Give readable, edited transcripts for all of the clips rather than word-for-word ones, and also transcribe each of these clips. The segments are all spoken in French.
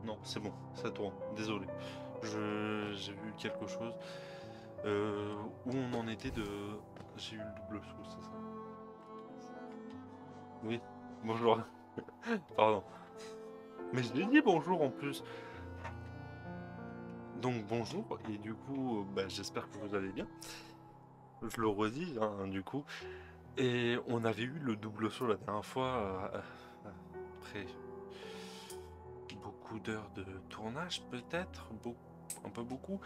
Non, c'est bon, ça tourne. Désolé. J'ai vu quelque chose. Où on en était de... J'ai eu le double saut, c'est ça? Oui. Bonjour. Pardon. Mais je l'ai dit bonjour en plus. Donc bonjour, et du coup, bah, j'espère que vous allez bien. Je le redis, hein, du coup. Et on avait eu le double saut la dernière fois, après beaucoup d'heures de tournage, peut-être, un peu beaucoup.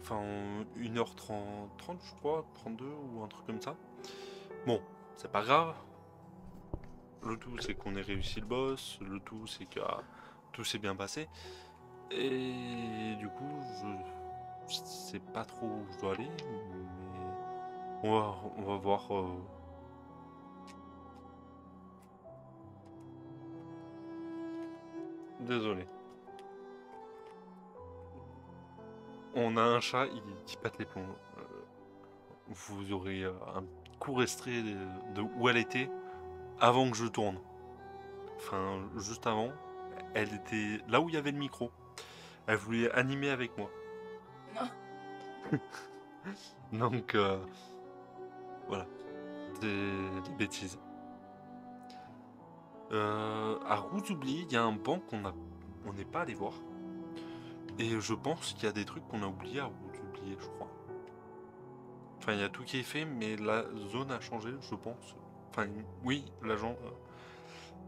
Enfin, 1h30, je crois, 32 ou un truc comme ça. Bon, c'est pas grave. Le tout, c'est qu'on ait réussi le boss. Le tout, c'est que tout s'est bien passé. Et du coup, je sais pas trop où je dois aller, mais on va voir. Désolé. On a un chat qui pète les plombs. Vous aurez un court extrait de où elle était avant que je tourne. Enfin, juste avant, elle était là où il y avait le micro. Elle voulait animer avec moi. Donc, voilà, des bêtises. À Rouzoubli, il y a un banc on n'est pas allé voir. Et je pense qu'il y a des trucs qu'on a oubliés à Rouzoubli, je crois. Enfin, il y a tout qui est fait, mais la zone a changé, je pense. Enfin, oui,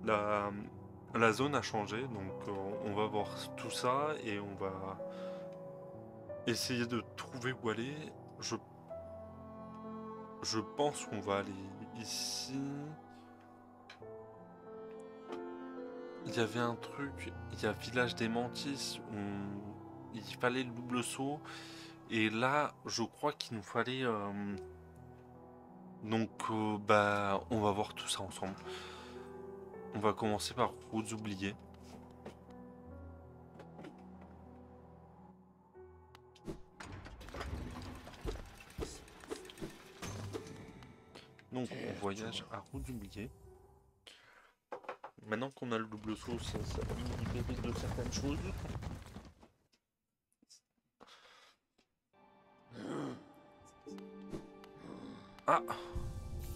la, la zone a changé, donc on va voir tout ça et on va essayer de trouver où aller. Je, je pense qu'on va aller ici. Il y avait un truc, il y a Village des Mantis où il fallait le double saut. Et là, je crois qu'il nous fallait. Donc, bah, on va voir tout ça ensemble. On va commencer par Routes oubliées. Donc, on voyage à Routes oubliées. Maintenant qu'on a le double saut, ça nous libère de certaines choses. Ah,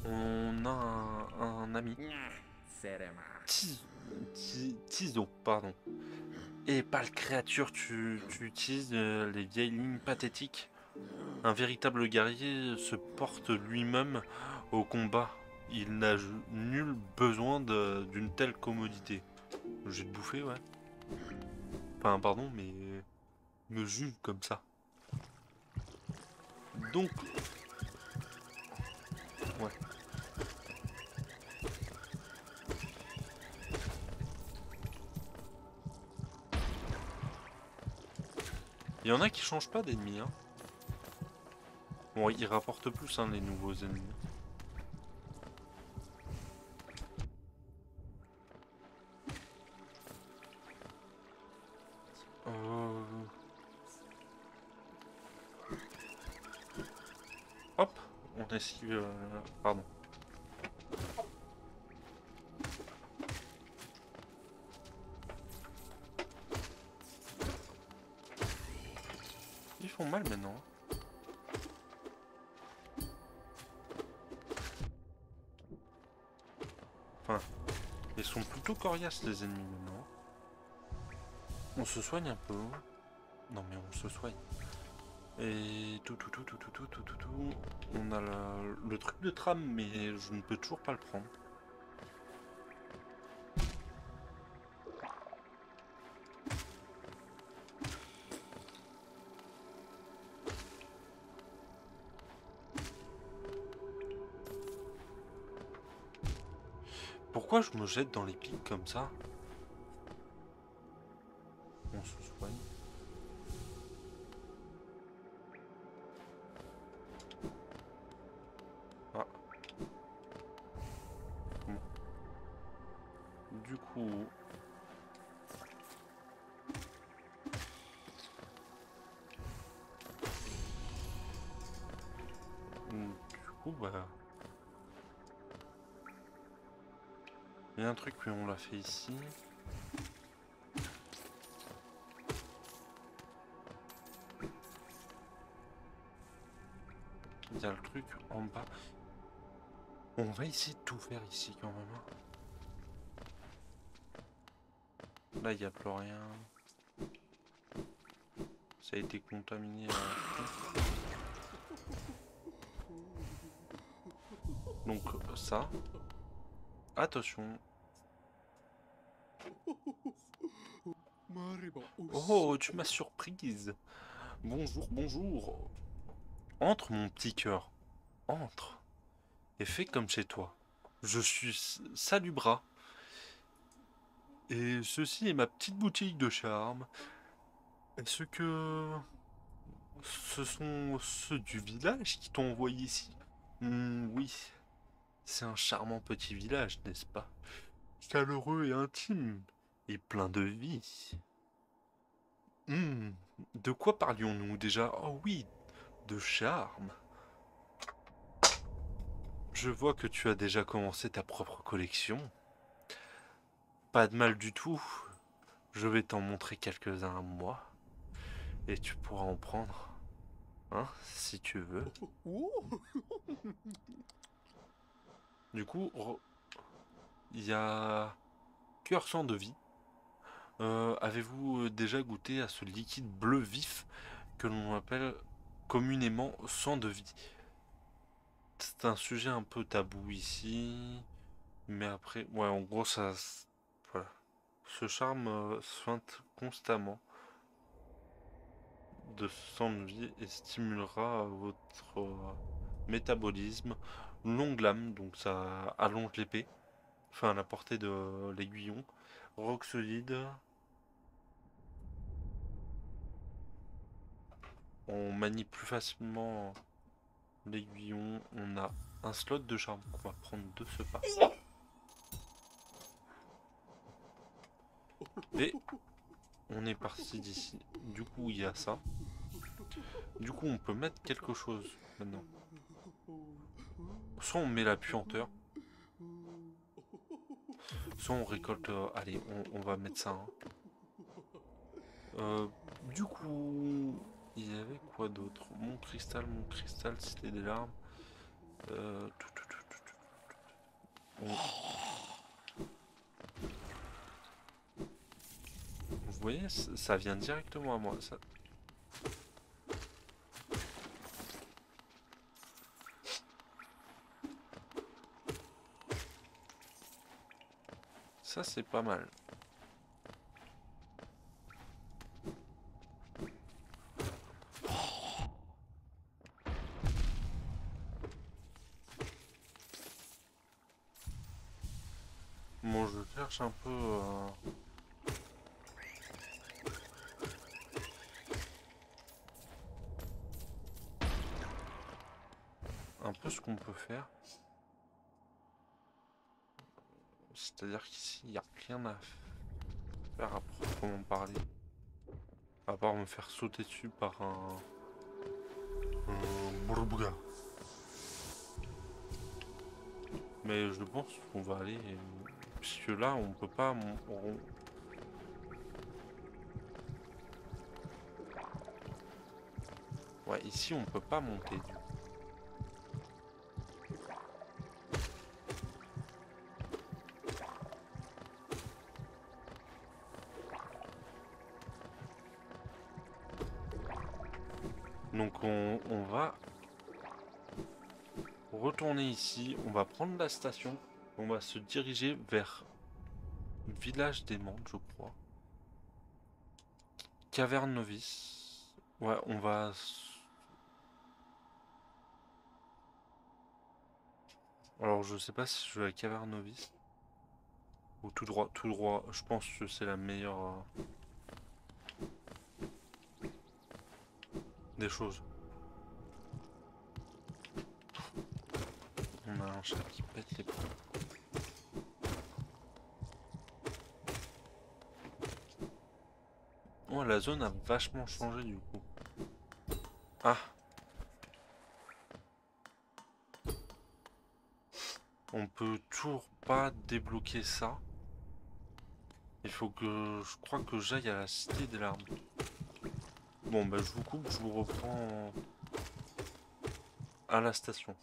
on a un ami. Tizo, pardon. Et pas le créature, tu utilises les vieilles lignes pathétiques. Un véritable guerrier se porte lui-même au combat. Il n'a nul besoin d'une telle commodité. J'ai de bouffer, ouais. Enfin, pardon, mais me juge comme ça. Donc, ouais. Il y en a qui changent pas d'ennemis, hein. Bon, ils rapportent plus, hein, les nouveaux ennemis. Euh... Hop, on esquive. Pardon. Ils font mal maintenant, hein. Enfin, ils sont plutôt coriaces les ennemis maintenant. On se soigne un peu. Non mais on se soigne. Et tout. On a le truc de tram, mais je ne peux toujours pas le prendre. Pourquoi je me jette dans les pics comme ça? On se soigne. Ah, bon. Du coup... bah... Il y a un truc, mais on l'a fait ici. y a le truc en bas. On va essayer de tout faire ici quand même. Là, il n'y a plus rien. Ça a été contaminé. Donc ça. Attention. Oh, tu m'as surprise. Bonjour, bonjour. Entre, mon petit cœur. Entre. Et fais comme chez toi. Je suis Salubra. Et ceci est ma petite boutique de charme. Est-ce que ce sont ceux du village qui t'ont envoyé ici? Oui, c'est un charmant petit village, n'est-ce pas? Chaleureux et intime, et plein de vie. De quoi parlions-nous déjà? Oh oui, de charme. Je vois que tu as déjà commencé ta propre collection. Pas de mal du tout. Je vais t'en montrer quelques-uns à moi. Et tu pourras en prendre. Hein, si tu veux. Du coup, il y a cœur sang de vie. Avez-vous déjà goûté à ce liquide bleu vif que l'on appelle communément sang de vie? C'est un sujet un peu tabou ici, mais après, ouais, en gros, voilà. Ce charme suinte constamment de sang de vie et stimulera votre métabolisme. Longue lame, donc ça allonge l'épée, enfin la portée de l'aiguillon. Roc solide. On manie plus facilement l'aiguillon. On a un slot de charme qu'on va prendre de ce pas. Et on est parti d'ici. Du coup, il y a ça. Du coup, on peut mettre quelque chose maintenant. Soit on met la puanteur. Soit on récolte... allez, on va mettre ça. Hein. Du coup... Il y avait quoi d'autre? Mon cristal, c'était des larmes. Vous voyez, ça vient directement à moi. Ça c'est pas mal. Bon, je cherche un peu... un peu ce qu'on peut faire. C'est-à-dire qu'ici, il n'y a rien à faire à proprement parler. À part me faire sauter dessus par un bourboula. Mais je pense qu'on va aller... Puisque là, on peut pas... Ouais, ici, on peut pas monter. Donc on va retourner ici, on va prendre la station, on va se diriger vers Village des Mantes, je crois. Caverne Novice. Ouais, on va... Alors je sais pas si je vais à la Caverne Novice. Ou tout droit, tout droit. Je pense que c'est la meilleure des choses. On a un chat qui pète les plombs. Oh, la zone a vachement changé du coup. Ah! On peut toujours pas débloquer ça. Il faut que... Je crois que j'aille à la Cité des Larmes. Bon, bah je vous coupe, je vous reprends à la station.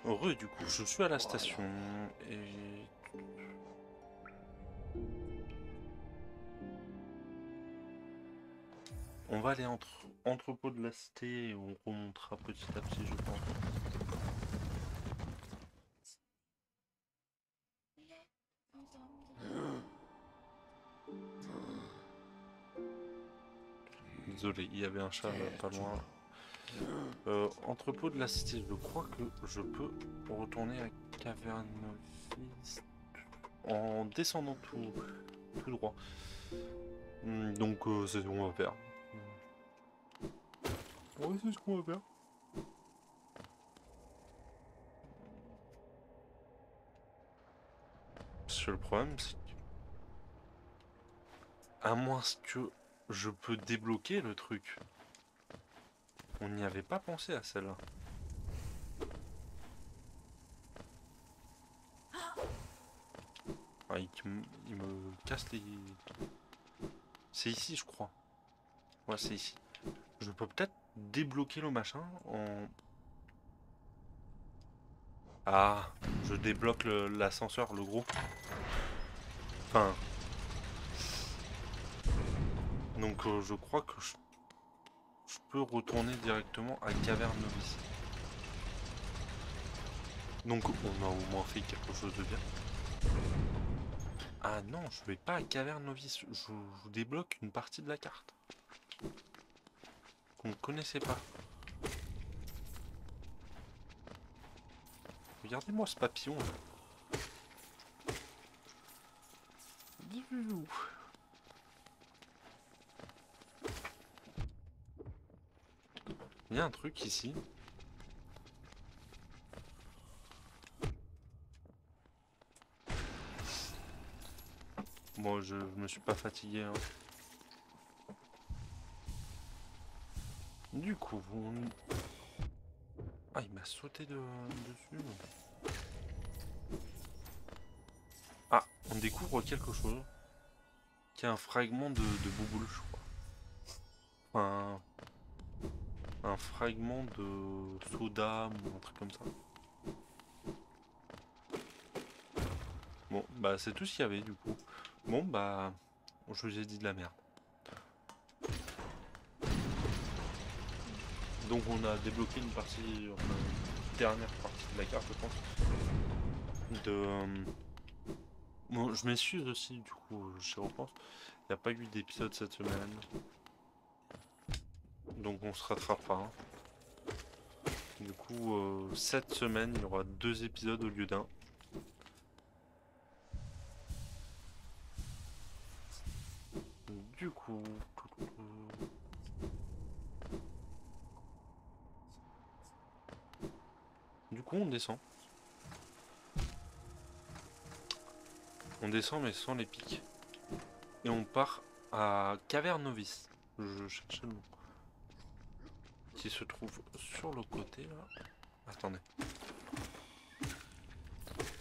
Heureux, du coup, je suis à la station et... On va aller entre entrepôt de la cité et on remontera petit à petit, je pense. Désolé, il y avait un chat pas loin. Entrepôt de la cité, je crois que je peux retourner à Cavernovis en descendant tout droit. Donc c'est ce qu'on va faire. Ouais, c'est ce qu'on va faire. Parce que le problème, c'est que... À moins que je peux débloquer le truc. On n'y avait pas pensé à celle-là. Ah, il me casse les... C'est ici, je crois. Ouais, c'est ici. Je peux peut-être débloquer le machin en... Ah, je débloque l'ascenseur, le gros. Enfin... Donc je crois que je peux retourner directement à Caverne Novice. Donc on a au moins fait quelque chose de bien. Ah non, je vais pas à Caverne Novice, je débloque une partie de la carte. Qu'on ne connaissait pas. Regardez-moi ce papillon là. Il y a un truc ici. Bon, je me suis pas fatigué. Hein. Du coup, ah, il m'a sauté dessus. Ah, on découvre quelque chose. Qui est un fragment de bouboule, je crois. Un fragment de soda ou un truc comme ça. Bon, bah c'est tout ce qu'il y avait du coup. Bon, bah, je vous ai dit de la merde. Donc on a débloqué une partie, enfin, une dernière partie de la carte, je pense. Bon, je m'excuse aussi, du coup, je repense. Il n'y a pas eu d'épisode cette semaine. Donc on se rattrapera, hein. Du coup, cette semaine, il y aura 2 épisodes au lieu d'un. Du coup... Du coup, on descend. On descend, mais sans les pics. Et on part à Caverne Novice. Je cherchais le nom. Qui se trouve sur le côté, là. Attendez.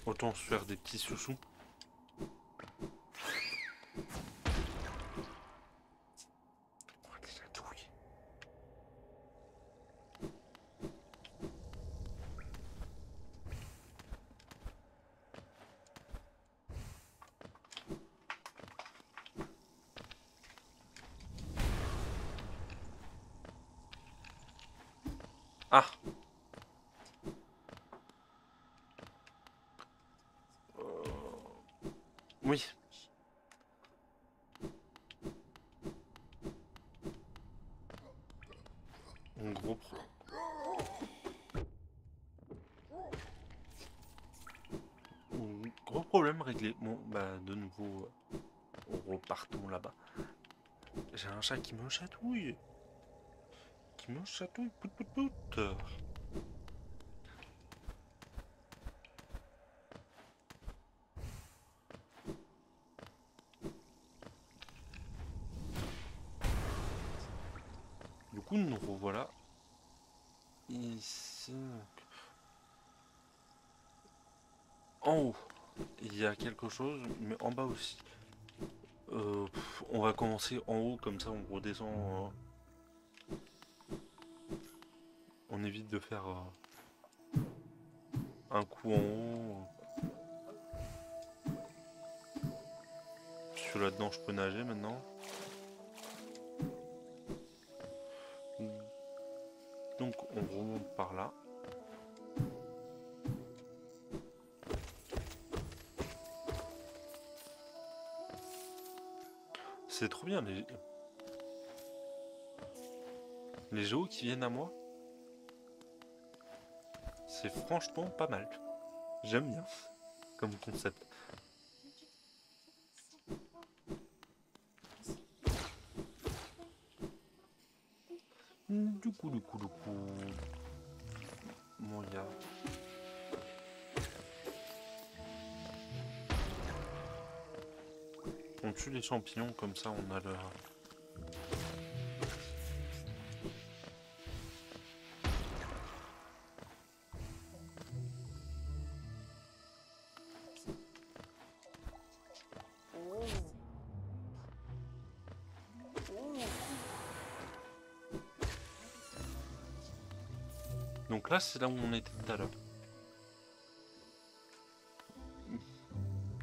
Autant se faire des petits sous-sous. Ah! Oui. Un gros problème réglé. Bon, bah, de nouveau, repartons là-bas. J'ai un chat qui me chatouille. Qui me chatouille, pout pout pout. Du coup, nous revoilà ici. En haut, il y a quelque chose, mais en bas aussi. On va commencer en haut, comme ça on redescend. On évite de faire un coup en haut. Parce que là-dedans, je peux nager maintenant. Donc, on remonte par là. C'est trop bien, les géos qui viennent à moi. C'est franchement pas mal. J'aime bien comme concept. Du coup. Bon, il y a... On tue les champignons, comme ça on a le... Donc là, c'est là où on était tout à l'heure.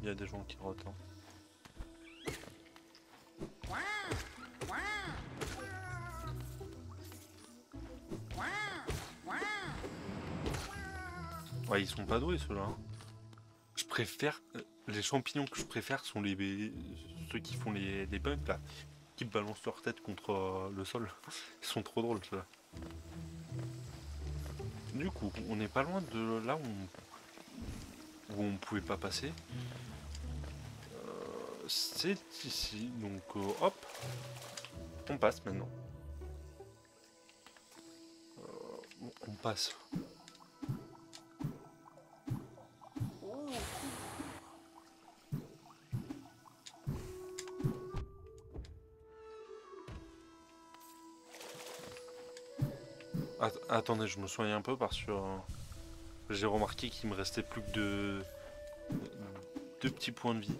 Il y a des gens qui rotent. Hein. Ouais, ils sont pas doués ceux-là. Hein. Je préfère... les champignons que je préfère sont ceux qui font les bugs là. Qui balancent leur tête contre le sol. Ils sont trop drôles ceux-là. Du coup, on n'est pas loin de là où on pouvait pas passer. C'est ici, donc hop, on passe maintenant. On passe. Attendez, je me soigne un peu parce que j'ai remarqué qu'il me restait plus que deux petits points de vie.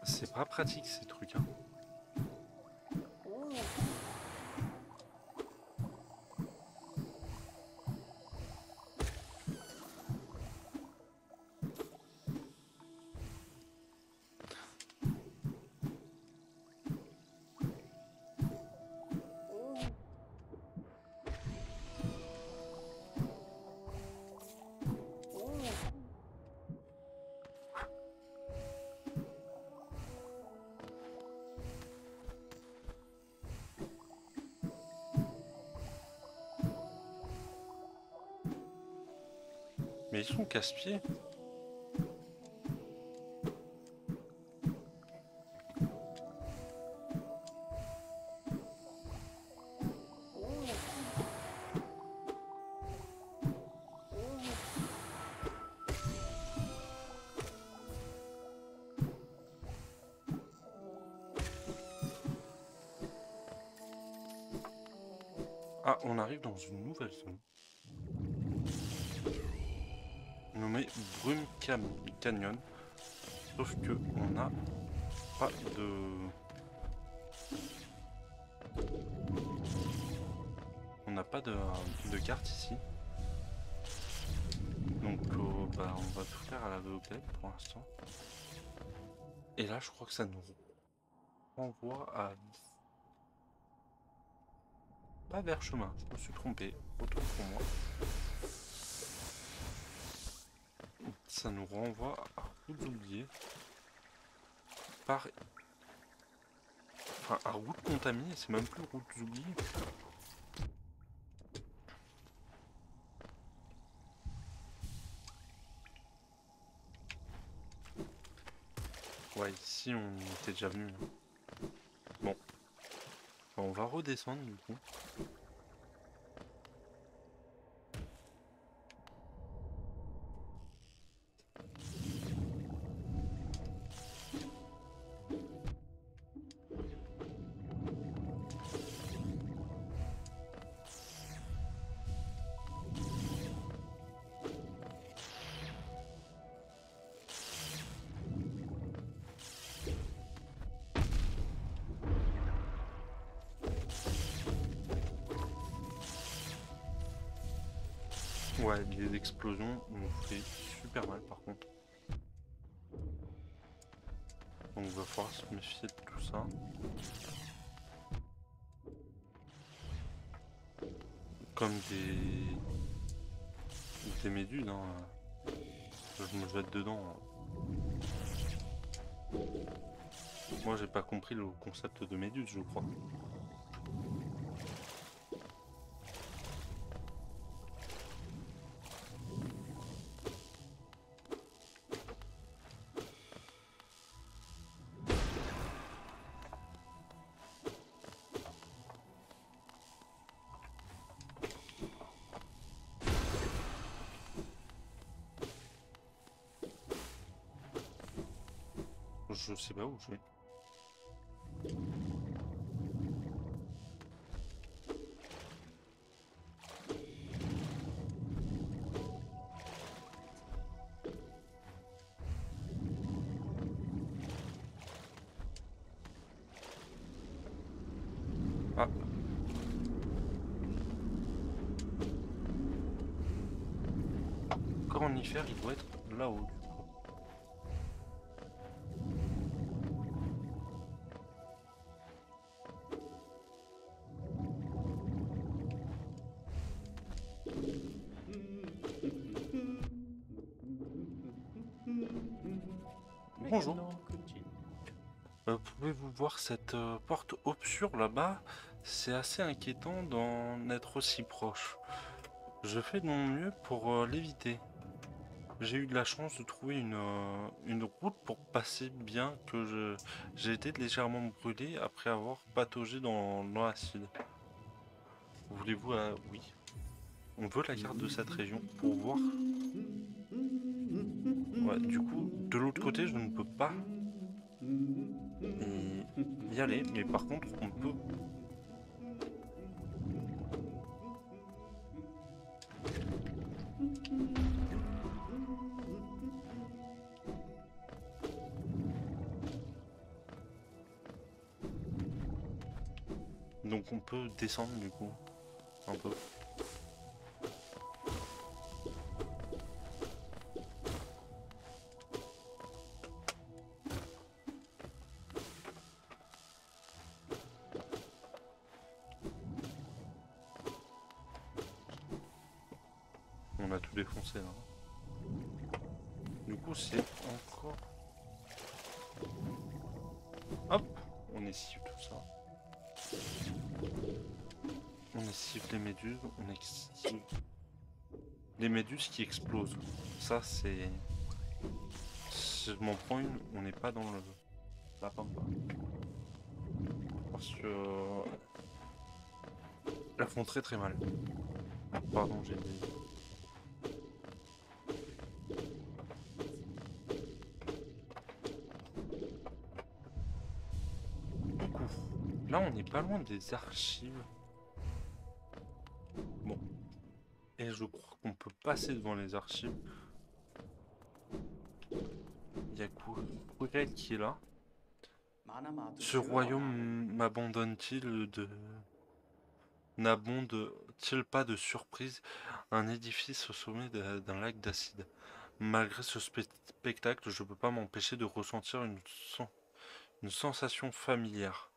C'est pas pratique ces trucs. Hein. Mais ils sont casse-pieds. Ah, on arrive dans une nouvelle zone. Nommée Brume Canyon. Sauf que on n'a pas de... On n'a pas de carte ici. Donc bah, on va tout faire à l'aveuglette pour l'instant. Et là je crois que ça nous renvoie à... Pas vers chemin, je me suis trompé. Autant pour moi. Ça nous renvoie à routes oubliées. Par... Enfin à route contaminée, c'est même plus routes oubliées. Ouais, ici on était déjà venu. Bon. On va redescendre du coup. Ouais, les explosions ont fait super mal par contre. Donc il va falloir se méfier de tout ça. Comme des méduses, hein. Je me jette dedans. Moi j'ai pas compris le concept de méduse, je crois. Je sais pas où je vais. Ah. Cornifère, il doit être là-haut. Bonjour. Pouvez-vous voir cette porte obscure là-bas? C'est assez inquiétant d'en être aussi proche. Je fais de mon mieux pour l'éviter. J'ai eu de la chance de trouver une route pour passer bien que j'ai été légèrement brûlé après avoir pataugé dans l'acide. Voulez-vous... oui. On veut la carte de cette région pour voir. Ouais, du coup, de l'autre côté, je ne peux pas y aller, mais par contre, on peut... Donc on peut descendre du coup, un peu. On a tout défoncé là. Du coup c'est encore... Hop, on esquive tout ça. On esquive les méduses, on esquive les méduses qui explosent. Ça, c'est... Si je m'en prends une, on n'est pas dans le... la pampa. Parce que... elles font très très mal. Pardon, j'ai dit... Du coup, là on n'est pas loin des archives. Bon. Et je crois qu'on peut passer devant les archives. Il y a Quirrell qui est là. Ce royaume m'abandonne-t-il de... N'abonde-t-il pas de surprise un édifice au sommet d'un lac d'acide? Malgré ce spectacle, je ne peux pas m'empêcher de ressentir une sensation familière.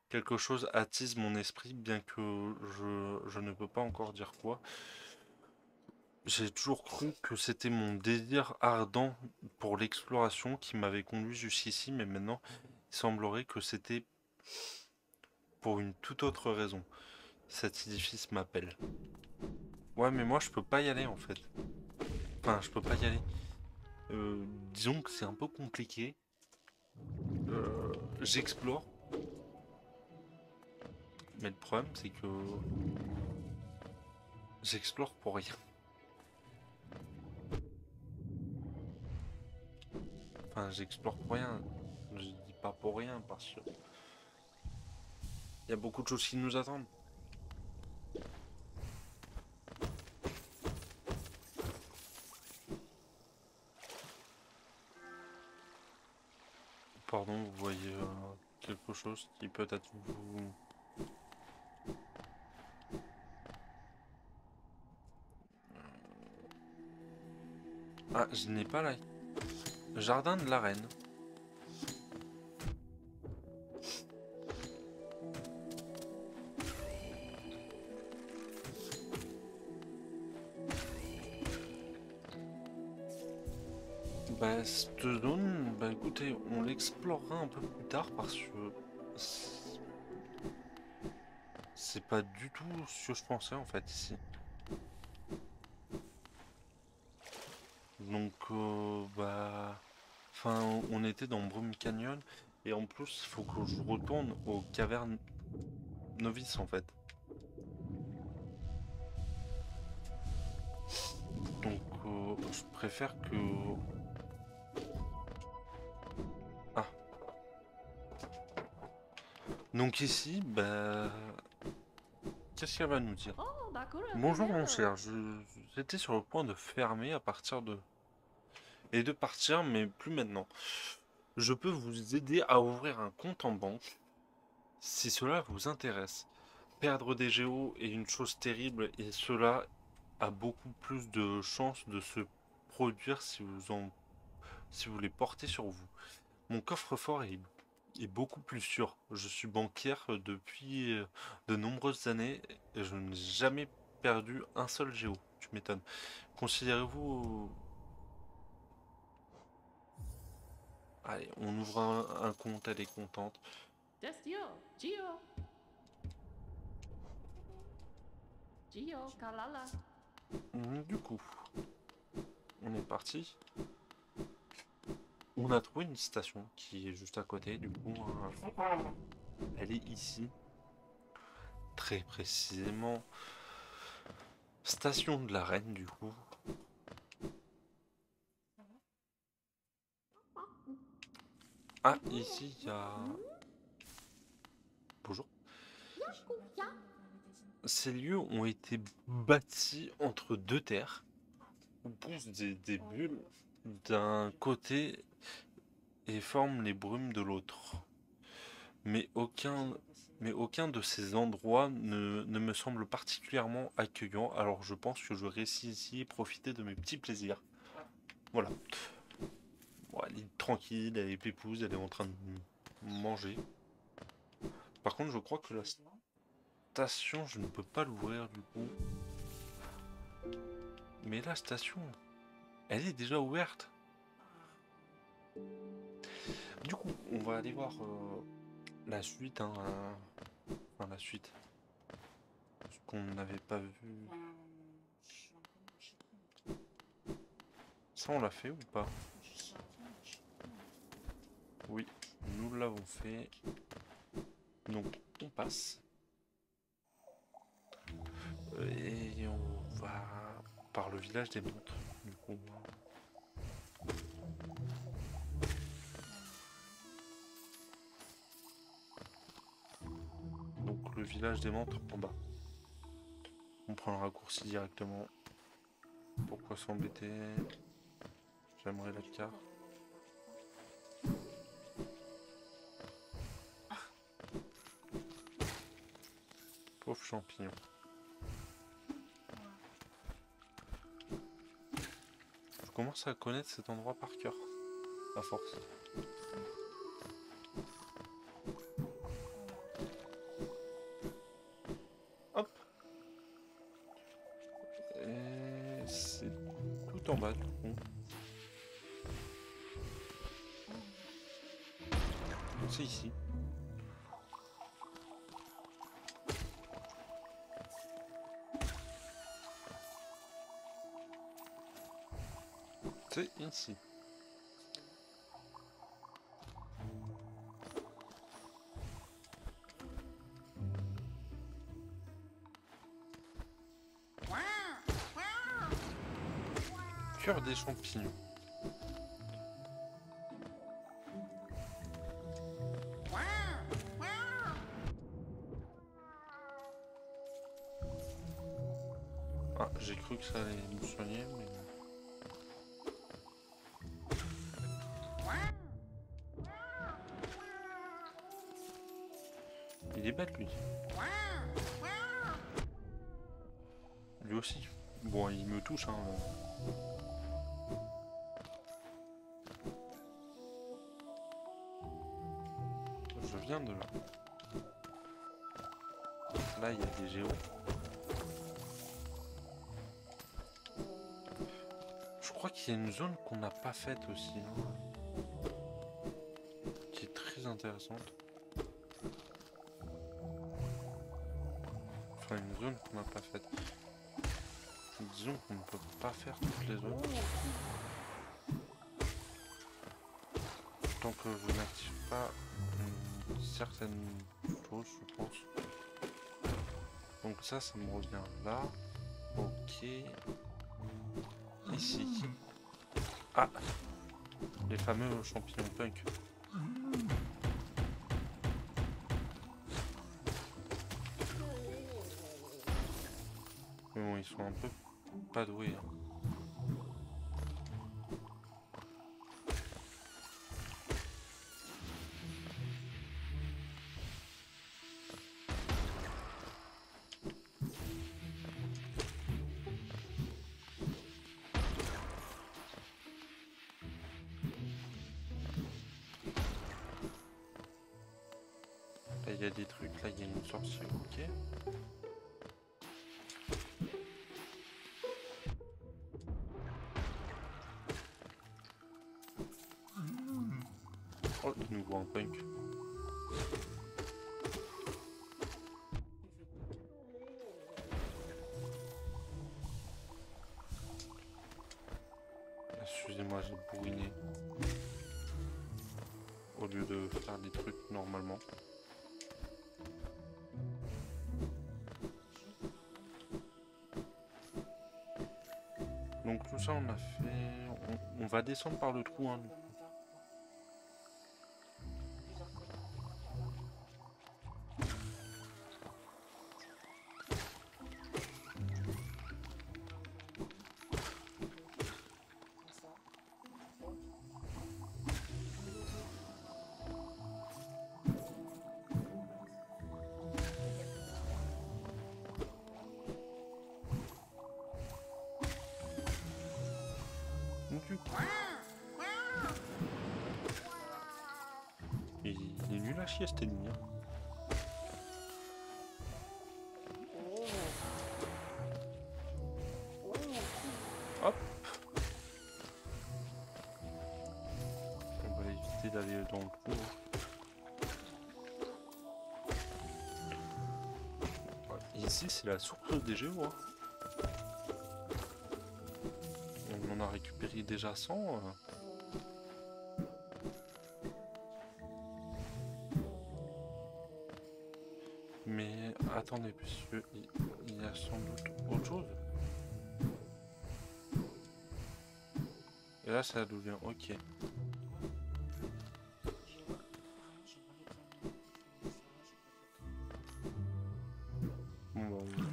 Quelque chose attise mon esprit, bien que je ne peux pas encore dire quoi. J'ai toujours cru que c'était mon désir ardent pour l'exploration qui m'avait conduit jusqu'ici, mais maintenant, il semblerait que c'était pour une toute autre raison. Cet édifice m'appelle. Ouais, mais moi, je peux pas y aller, en fait. Enfin, je peux pas y aller. Disons que c'est un peu compliqué. J'explore. Mais le problème, c'est que j'explore pour rien. Enfin, j'explore pour rien. Je dis pas pour rien parce que il y a beaucoup de choses qui nous attendent. Pardon, vous voyez quelque chose qui peut-être vous... Ah, je n'ai pas là. Jardin de la reine. Bah, cette zone, bah écoutez, on l'explorera un peu plus tard parce que c'est pas du tout ce que je pensais en fait ici. Donc, bah... Enfin, on était dans Brume Canyon et en plus, il faut que je retourne aux cavernes novices en fait. Donc, je préfère que... Ah. Donc ici, bah... Qu'est-ce qu'elle va nous dire? Bonjour mon cher, j'étais sur le point de fermer à partir de... Et de partir, mais plus maintenant. Je peux vous aider à ouvrir un compte en banque, si cela vous intéresse. Perdre des géos est une chose terrible, et cela a beaucoup plus de chances de se produire si vous les portez sur vous. Mon coffre-fort est beaucoup plus sûr. Je suis banquière depuis de nombreuses années et je n'ai jamais perdu un seul géo. Tu m'étonnes. Considérez-vous... Allez, on ouvre un compte, elle est contente. Du coup, on est parti. On a trouvé une station qui est juste à côté. Du coup, elle est ici. Très précisément. Station de la Reine, du coup. Ah, ici, il y a... Bonjour. Ces lieux ont été bâtis entre deux terres, où poussent des bulles d'un côté et forment les brumes de l'autre. Mais aucun de ces endroits ne me semble particulièrement accueillant, alors je pense que je vais ici et profiter de mes petits plaisirs. Voilà. Bon, elle est tranquille, elle est pépouse, elle est en train de manger. Par contre, je crois que la station, je ne peux pas l'ouvrir du coup. Mais la station, elle est déjà ouverte. Du coup, on va aller voir la suite, hein, enfin la suite. Ce qu'on n'avait pas vu. Ça, on l'a fait ou pas? Oui, nous l'avons fait. Donc, on passe. Et on va par le village des montres. Du coup, donc le village des montres en bas. On prend le raccourci directement. Pourquoi s'embêter? J'aimerais la carte. Pauvre champignon. Je commence à connaître cet endroit par cœur. À force. Hop. Et c'est tout en bas du coup. C'est ici. C'est ici. Cœur des champignons. Ah, j'ai cru que ça allait nous soigner, mais... Il est bête, lui. Lui aussi. Bon, il me touche, hein. Je viens de là. Là, il y a des géos. Je crois qu'il y a une zone qu'on n'a pas faite aussi, hein, qui est très intéressante. Enfin, une zone qu'on n'a pas faite. Disons qu'on ne peut pas faire toutes les zones. Tant que je n'active pas une certaine chose, je pense. Donc ça me revient là. Ok. Ici. Ah, les fameux champignons punk. Mais bon, ils sont un peu pas doués. Hein. Là, il y a des trucs. Là, il y a une sorcière. Ok. Oh, de nouveau un punk. Excusez-moi, j'ai bourriné. Au lieu de faire des trucs normalement. Donc tout ça on a fait... On va descendre par le trou. Hein. Du coup... Il est nul à chier cet ennemi. Hein. Hop. On va éviter d'aller dans le trou. Ici c'est la source des géos. Hein. On en a récupéré déjà 100. Mais attendez, parce il y a sans doute autre chose. Et là, ça devient ok. Bon, bah, oui.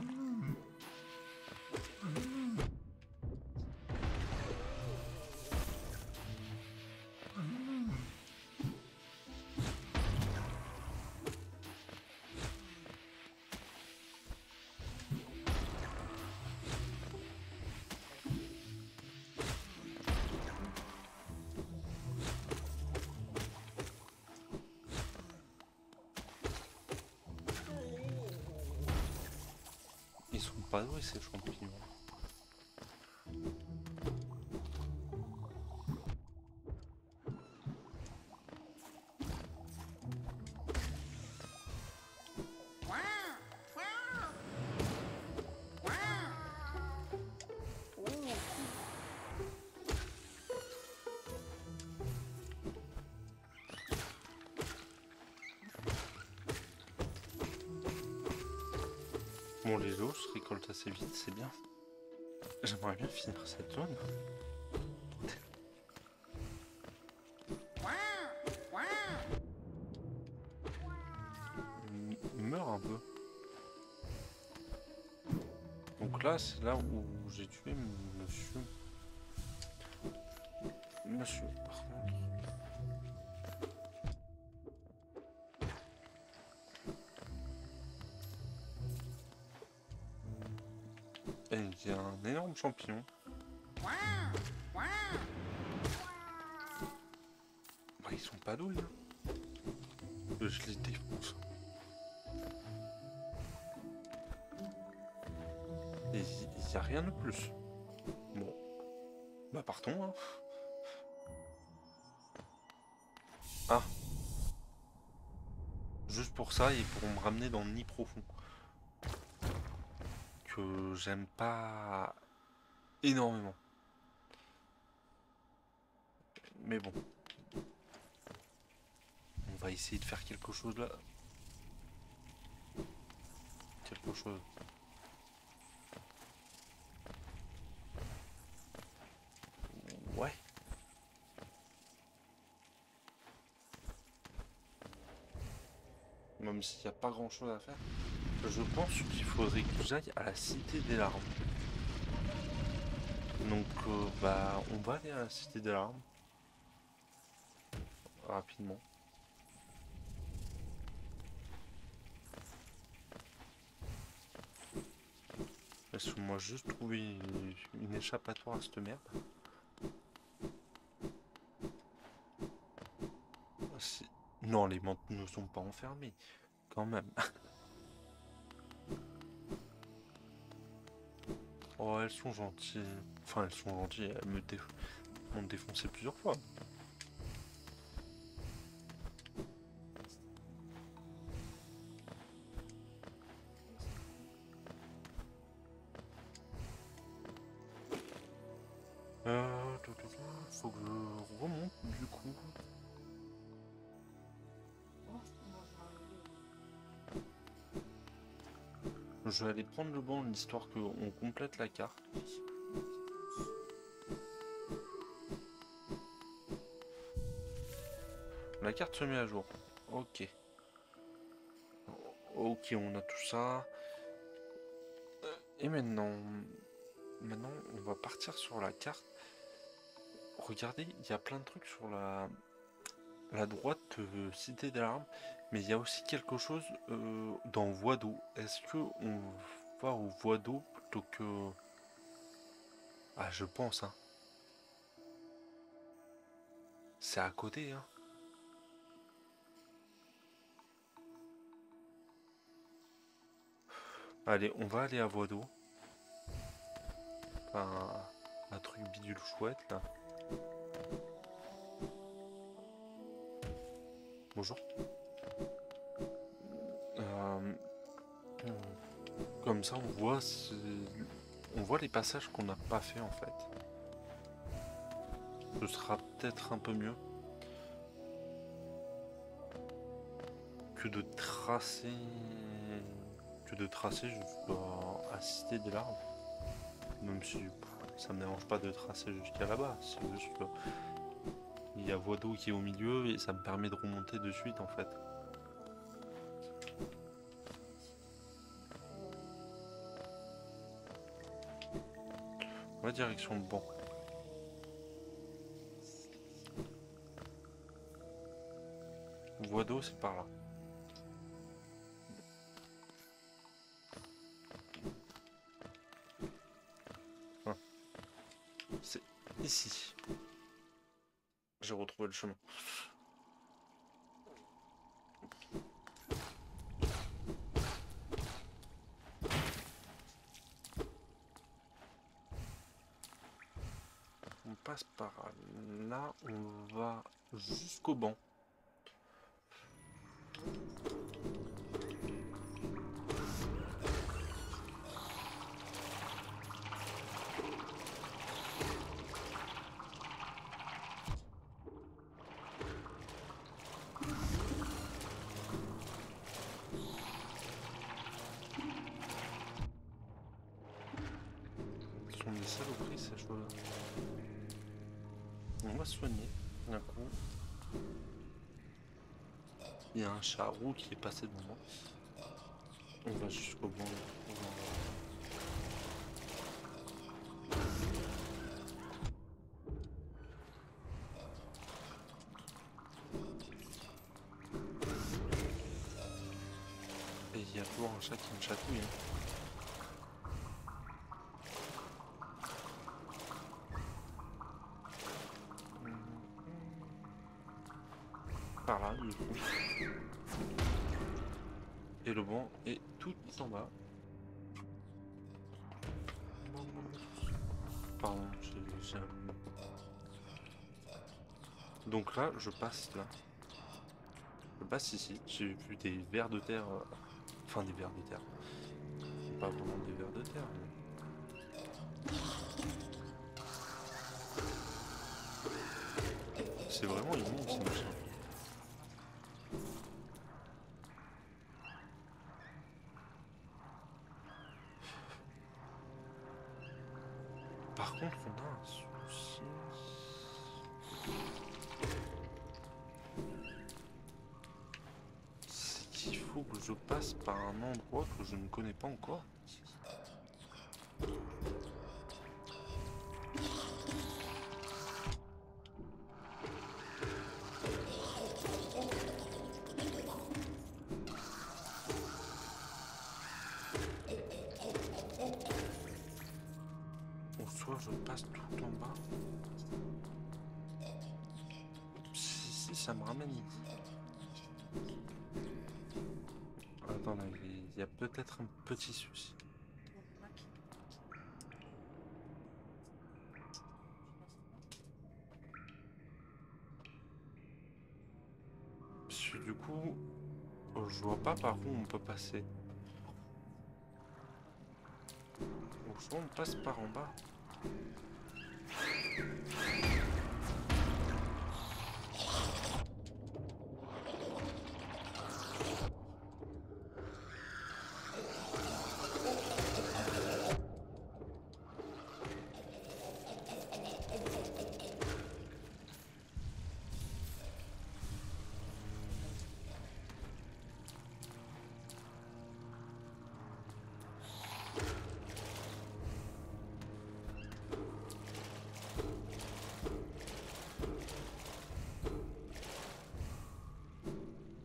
Ils sont pas doués ces champignons. Bon, les os se récoltent assez vite, c'est bien. J'aimerais bien finir cette zone. Meurt un peu. Donc là, c'est là où j'ai tué monsieur. Monsieur, par contre. Et il y a un énorme champignon. Bah, ils sont pas doués, hein. Je les défonce. Et il n'y a rien de plus. Bon. Bah partons, hein. Ah. Juste pour ça, ils pourront me ramener dans le nid profond. Que j'aime pas énormément. Mais bon. On va essayer de faire quelque chose là. Quelque chose. Ouais. Même s'il n'y a pas grand chose à faire. Je pense qu'il faudrait que j'aille à la Cité des Larmes. Donc bah on va aller à la Cité des Larmes. Rapidement. Laisse-moi juste trouver une échappatoire à cette merde. Non, les menthes ne sont pas enfermées. Quand même. Oh, elles sont gentilles. Enfin, elles sont gentilles. Elles m'ont défoncé plusieurs fois. Faut que je remonte du coup. Je vais aller prendre le banc histoire qu'on complète la carte. La carte se met à jour. Ok. Ok, on a tout ça. Et maintenant, on va partir sur la carte. Regardez, il y a plein de trucs sur la droite Cité des Larmes, mais il y a aussi quelque chose dans Voie d'eau. Est-ce que on va aux Voies d'eau plutôt que... Ah, je pense, hein. C'est à côté, hein. Allez, on va aller à Voie d'eau. Enfin, un truc bidule chouette, là. Bonjour. Euh, Comme ça, on voit les passages qu'on n'a pas fait, en fait. Ce sera peut-être un peu mieux que de tracer jusqu'à assister des larves. Même si ça me dérange pas de tracer jusqu'à là-bas, c'est juste que il y a voie d'eau qui est au milieu et ça me permet de remonter de suite en fait. La direction de banc. Voie d'eau c'est par là. Ah. C'est ici. J'ai retrouvé le chemin. On passe par là, on va jusqu'au banc. Ce sont des saloperies ces choses-là. On va se soigner d'un coup. Il y a un charroux qui est passé devant moi. On va jusqu'au banc. Et il y a toujours un chat qui me chatouille. Par là, du coup. Et le banc est tout en bas. Pardon, j'ai Donc là, je passe là. Je passe ici. J'ai vu des vers de terre. Enfin, des vers de terre. Pas vraiment des vers de terre. C'est vraiment immense, ces machins. Par contre, on a un souci. C'est qu'il faut que je passe par un endroit que je ne connais pas encore. Ou soit je passe tout en bas. Si ça me ramène ici. Attends, là, il y a peut-être un petit souci. Parce que du coup, je vois pas par où on peut passer. Ou soit on passe par en bas.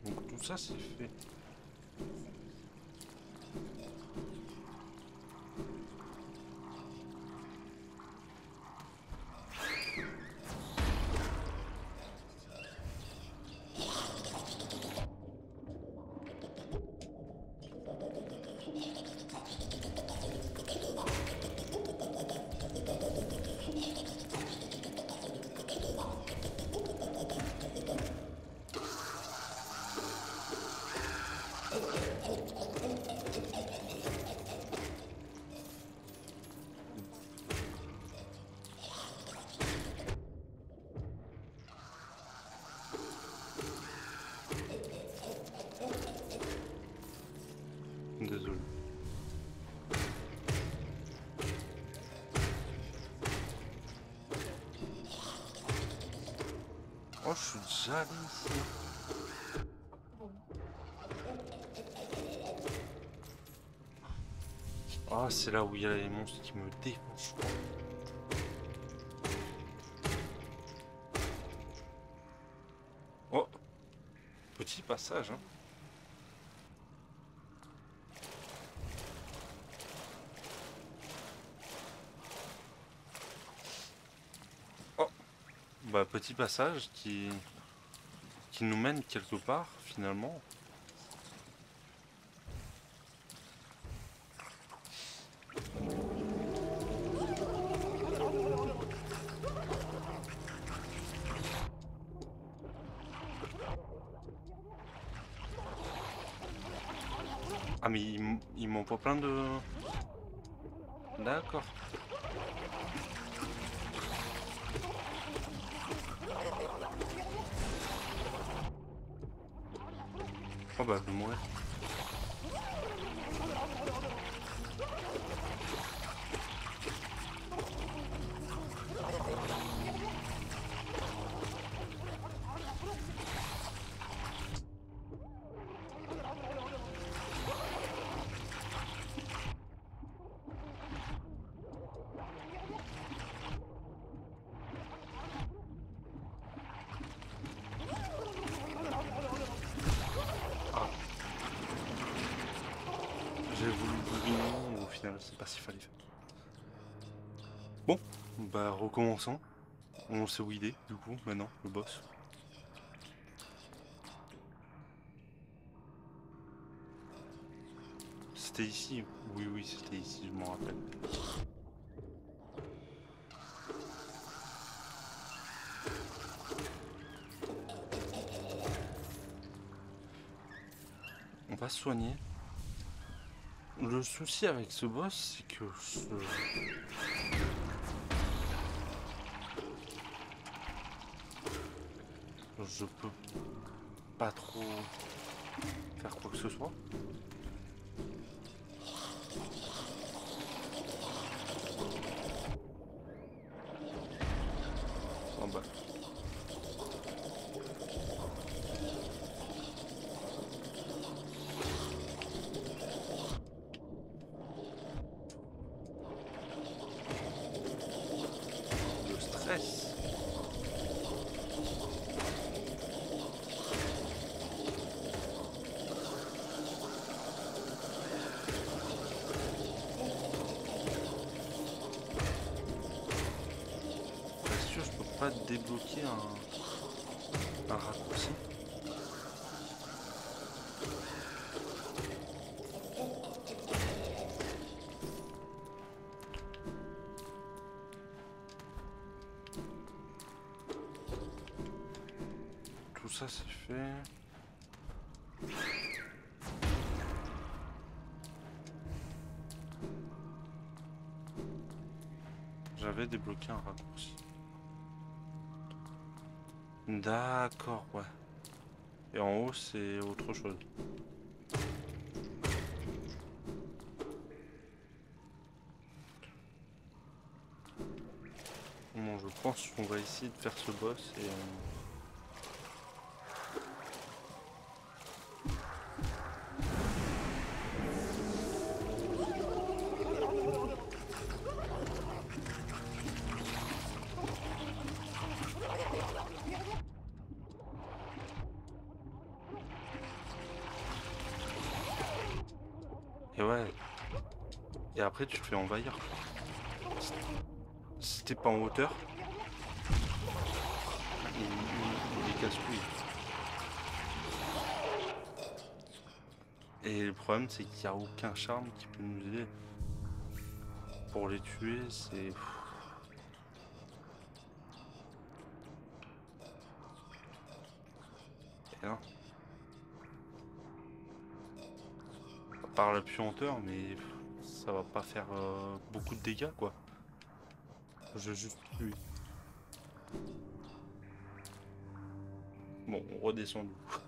Donc tout ça c'est fait. désolé. Oh, je suis déjà allé ici. Ah, c'est là où il y a les monstres qui me défoncent, je crois. Oh, petit passage, hein. Oh, bah petit passage qui nous mène quelque part, finalement. Ah, mais il m'envoie plein de... D'accord. Oh bah, je vais mourir. Ah, j'ai voulu bourriner, au final, c'est pas ce qu'il fallait faire. Bon, bah recommençons. On sait où il est, du coup, maintenant, le boss. C'était ici. Oui, oui, c'était ici, je m'en rappelle. On va se soigner. Le souci avec ce boss, c'est que je peux pas trop faire quoi que ce soit. Oh bah. Le stress. Bien sûr, je peux pas débloquer un raccourci. Tout ça, c'est fait. J'avais débloqué un raccourci. D'accord, ouais. Et en haut, c'est autre chose. Bon, je pense qu'on va essayer de faire ce boss et... Et ouais. Et après, tu te fais envahir. Si t'es pas en hauteur, il est casse-couille. Et le problème, c'est qu'il n'y a aucun charme qui peut nous aider. Pour les tuer, c'est... rien. À part la puanteur, mais ça va pas faire beaucoup de dégâts, quoi. Je vais juste tuer. Bon, on redescend du coup.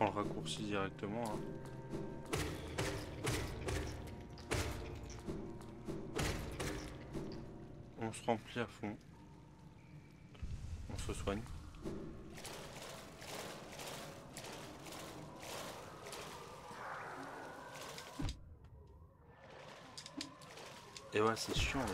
le raccourci directement. Hein. On se remplit à fond. On se soigne. Et ouais, c'est chiant. Ouais.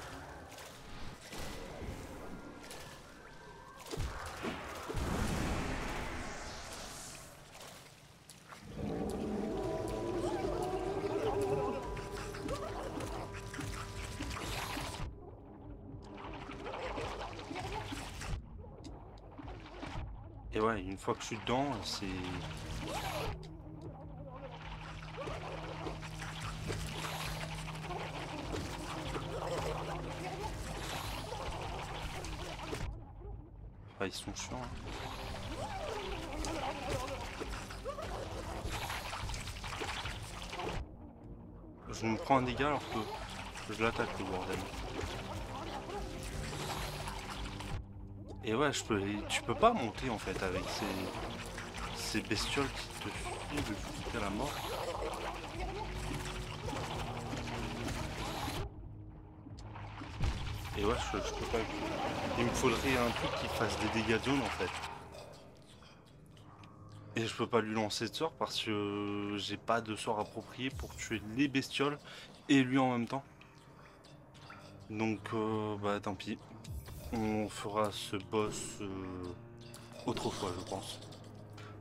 Et ouais, une fois que je suis dedans, c'est... Ah, ils sont chiants. Hein. Je me prends un dégât alors que je l'attaque le bordel. Et ouais, tu peux pas monter en fait avec ces bestioles qui te suivent jusqu'à la mort. Et ouais, je peux pas. Il me faudrait un truc qui fasse des dégâts de zone en fait. Et je peux pas lui lancer de sort parce que j'ai pas de sort approprié pour tuer les bestioles et lui en même temps. Donc bah tant pis. On fera ce boss autrefois je pense.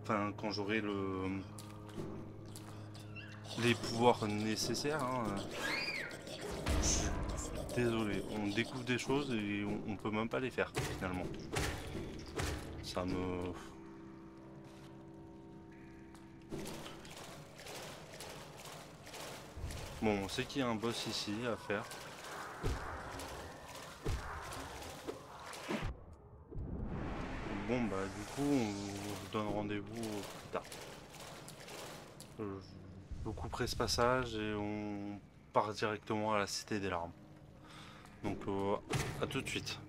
Enfin quand j'aurai les pouvoirs nécessaires. Hein. Je suis désolé, on découvre des choses et on peut même pas les faire finalement. Ça me... Bon, on sait qu'il y a un boss ici à faire. Bon bah du coup on vous donne rendez-vous plus tard. Je couperai ce passage et on part directement à la Cité des Larmes. Donc à tout de suite.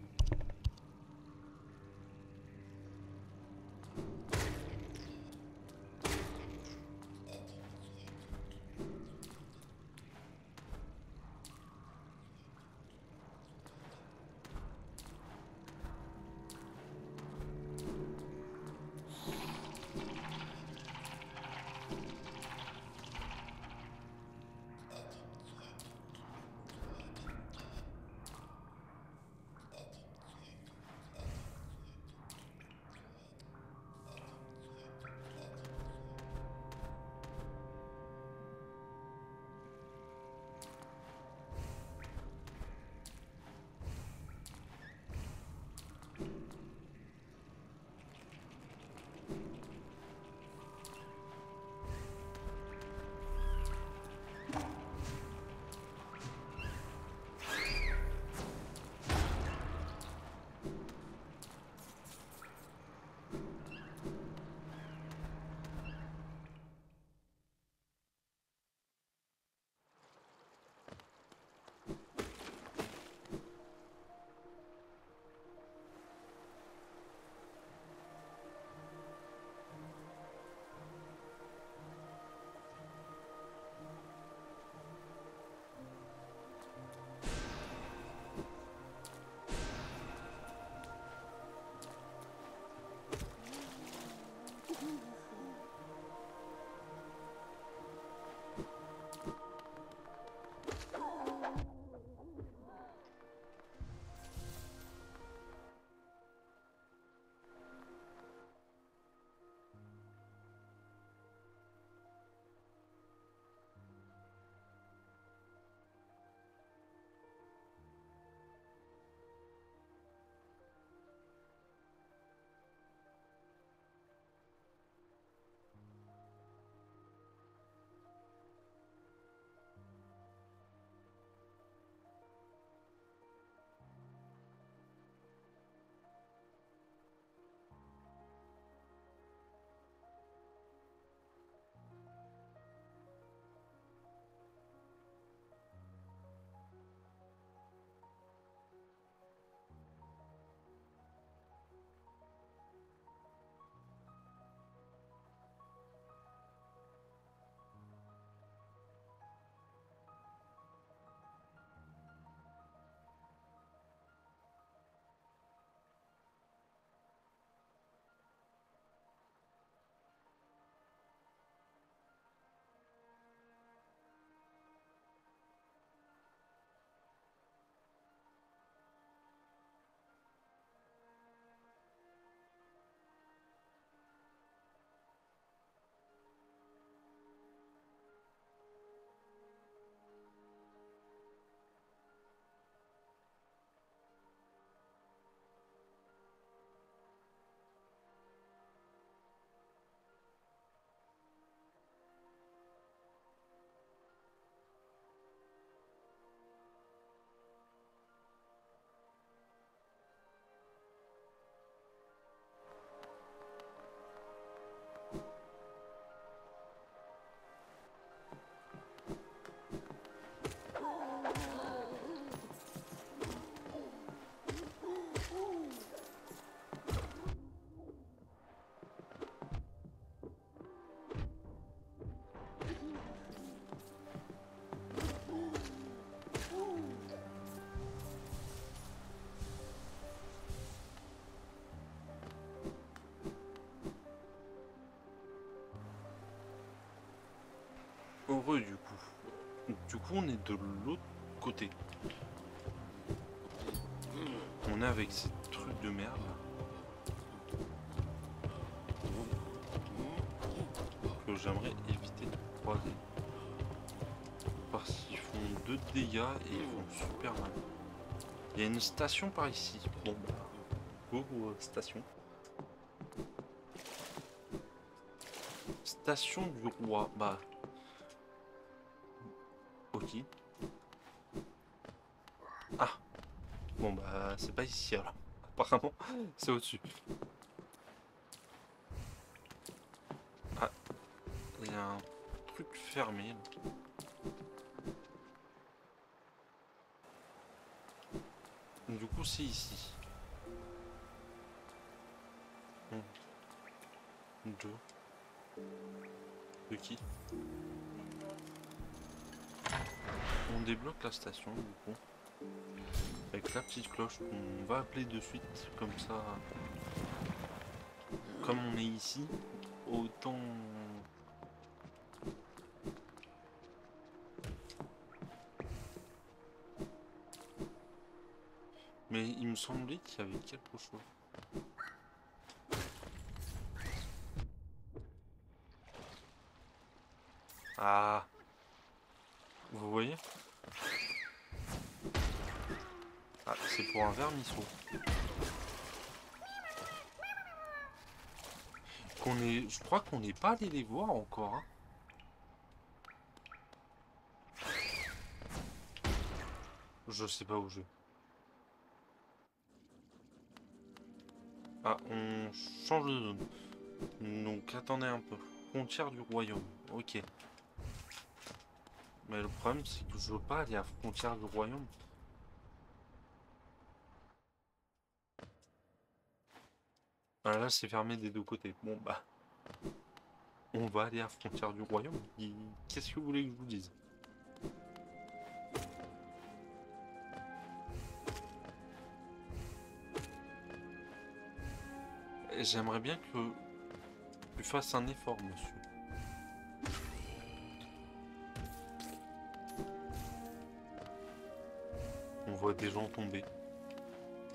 heureux du coup. Du coup, on est de l'autre côté. On est avec ces trucs de merde que j'aimerais éviter de croiser. Parce qu'ils font 2 dégâts et ils font super mal. Il y a une station par ici. Bon bah, go station. Station du roi. Bah, ok. Ah, bon bah c'est pas ici alors. Apparemment, c'est au-dessus. Ah, il y a un truc fermé là. Du coup, c'est ici. 1, 2. De qui? On débloque la station du coup. Avec la petite cloche qu'on va appeler de suite. Comme ça. Comme on est ici, autant. Mais il me semblait qu'il y avait quelque chose. Ah, vous voyez? Ah, c'est pour un vermisseau. Je crois qu'on n'est pas allé les voir encore. Hein. Je sais pas où je vais. Ah, on change de zone. Donc attendez un peu. Frontière du royaume. Ok. Mais le problème c'est que je veux pas aller à la frontière du royaume. Ah, là c'est fermé des deux côtés. Bon bah. On va aller à la frontière du royaume. Qu'est-ce que vous voulez que je vous dise? J'aimerais bien que tu fasses un effort, monsieur. On voit des gens tomber.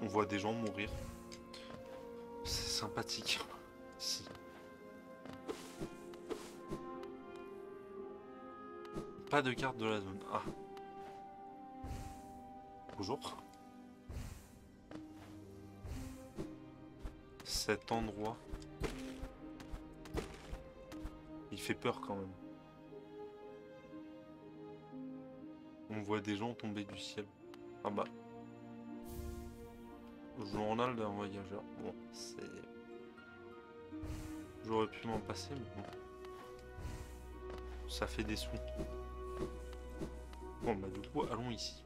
On voit des gens mourir. C'est sympathique. Si. Pas de carte de la zone. Ah. Bonjour. Cet endroit. Il fait peur quand même. On voit des gens tomber du ciel. Ah bah. Journal d'un voyageur. Bon, c'est... J'aurais pu m'en passer, mais bon. Ça fait des sous. Bon bah du coup, allons ici.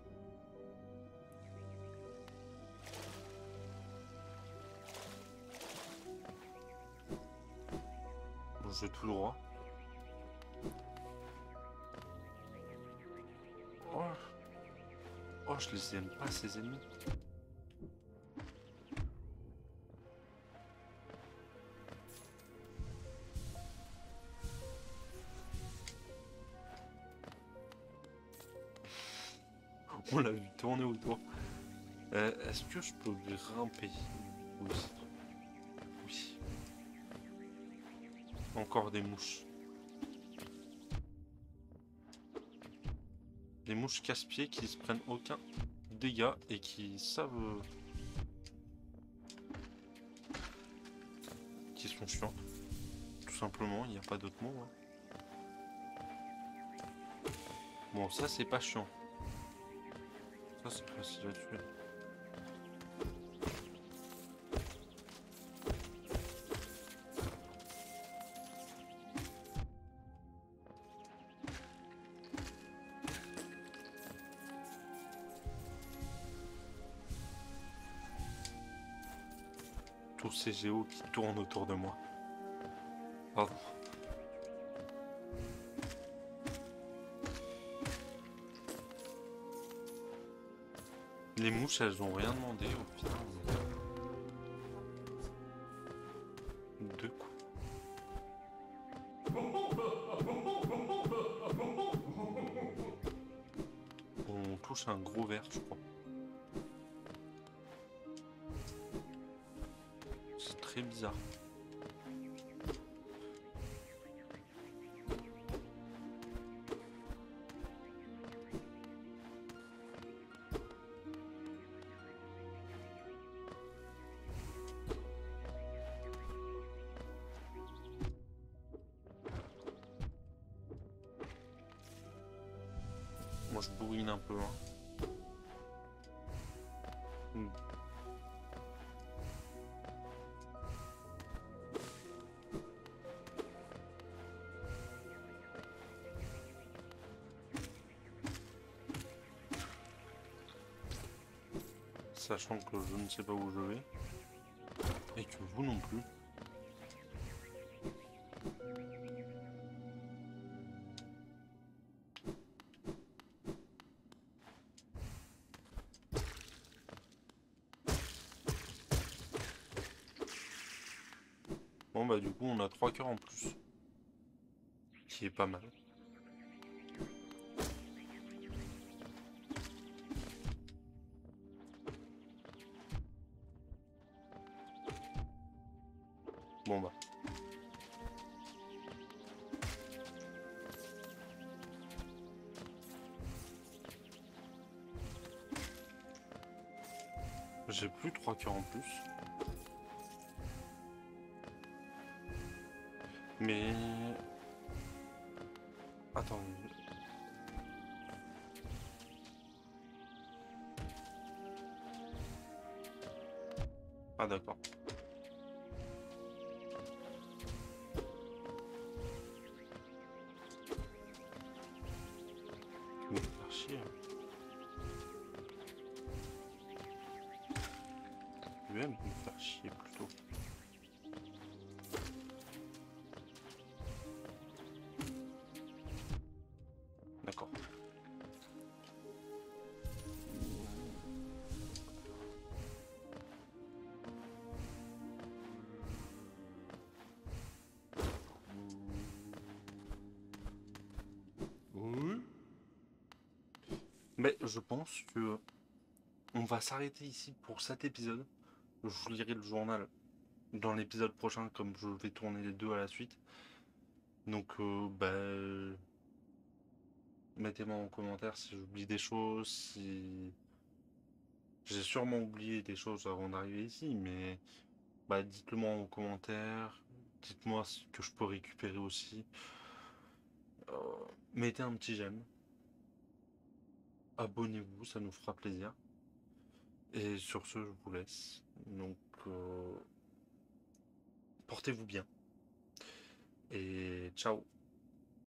Bon, je vais tout droit. Oh. Oh, je les aime pas, ces ennemis. On l'a vu tourner autour. Est-ce que je peux grimper? Oui. Oui. Encore des mouches. Des mouches casse-pieds qui se prennent aucun dégât et qui savent... qui sont chiantes. Tout simplement, il n'y a pas d'autre mot. Hein. Bon, ça c'est pas chiant. Ça c'est facile à tuer. Tous ces géos qui tournent autour de moi. Pardon. Les mouches, elles ont rien demandé au final. Deux coups. touche un gros verre, je crois. C'est très bizarre. Moi je bourrine un peu, hein. Hmm. Sachant que je ne sais pas où je vais. Et que vous non plus. Bon bah du coup on a 3 cœurs en plus. Qui est pas mal. Bon bah. J'ai plus 3 cœurs en plus. Mais... Attends. Ah d'accord. Je vais me faire chier. Je vais me faire chier plutôt. D'accord. Oui. Mais je pense que on va s'arrêter ici pour cet épisode. Je vous lirai le journal dans l'épisode prochain comme je vais tourner les deux à la suite. Donc bah, mettez-moi en commentaire si j'oublie des choses, si j'ai sûrement oublié des choses avant d'arriver ici, mais bah dites-le moi en commentaire, dites-moi ce que je peux récupérer aussi. Euh, Mettez un petit j'aime, abonnez-vous, ça nous fera plaisir. Et sur ce, je vous laisse. Donc portez-vous bien et ciao.